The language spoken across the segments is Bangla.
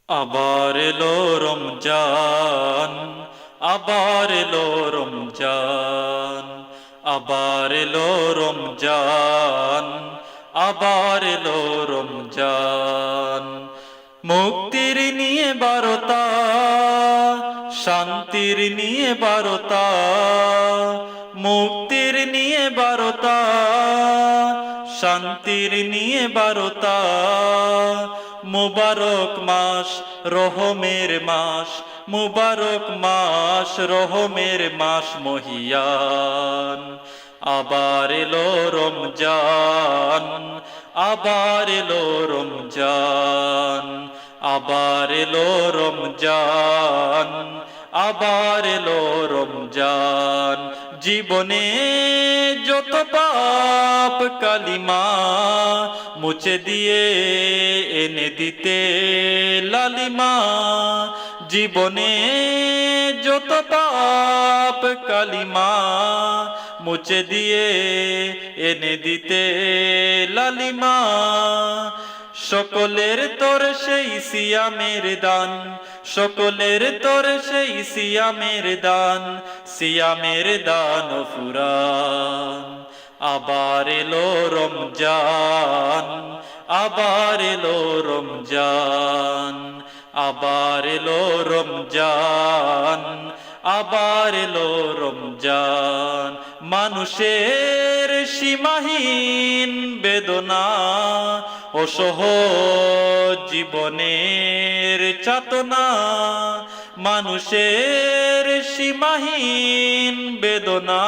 আবার এলো রমজান, আবার এলো রমজান, আবার এলো রমজান, আবার এলো রমজান। মুক্তির নিয়ে বারতা, শান্তির নিয়ে বারতা, মুক্তির নিয়ে বারতা, শান্তির নিয়ে বারতা। মুবারক মাস, রহমের মাস, মুবারক মাস, রহমের মাস মহিয়ান। আবার এলো রমজান, আবার এলো রমজান, আবার এলো রমজান, আবার এলো রমজান। জীবনে যত পাপ কালিমা মুছে দিয়ে এনে দিতে লালিমা। জীবনে যত পাপ কালিমা মুছে দিয়ে এনে দিতে লালিমা। সকলের তোর সেই সিয়ামের দান, সকলের তোর সেই সিয়ামের দান, সিয়ামের দান ফুরান। আবার এলো রমজান, আবার এলো রমজান, আবার এলো রমজান, আবার এলো রমজান। মানুষের সীমাহীন বেদনা, অসহজ জীবনের চাতনা, মানুষের সীমাহীন বেদনা,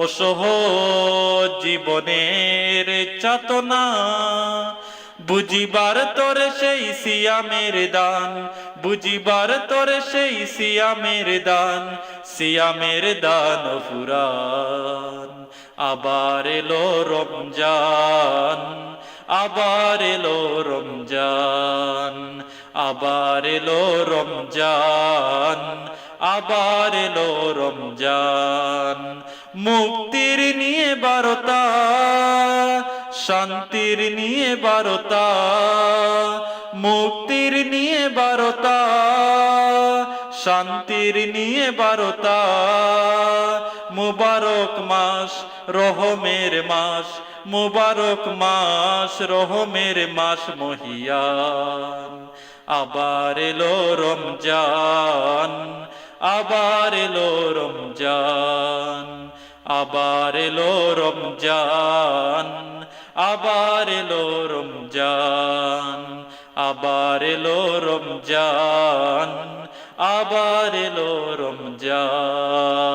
অসহজ জীবনের চাতনা। বুঝিবার তোর সেই সিয়ামের দান, বুঝিবার তোর সেই সিয়ামের দান, সিয়ামের দান ফুরান। আবার এলো রমজান, আবার এলো রমজান, আবার এলো রমজান, আবার এলো রমজান। মুক্তির নিয়ে বারতা, শান্তির নিয়ে বারতা, মুক্তির নিয়ে বারতা, শান্তির নিয়ে বারতা। মুবারক মাস, রহমের মাস, মুবারক মাস, রহমের মাস মহিয়ান। আবার এলো রমজান, আবার এলো রমজান, আবার এলো রমজান, আবার এলো রমজান, আবার এলো রমজান, আবার এলো রমজান।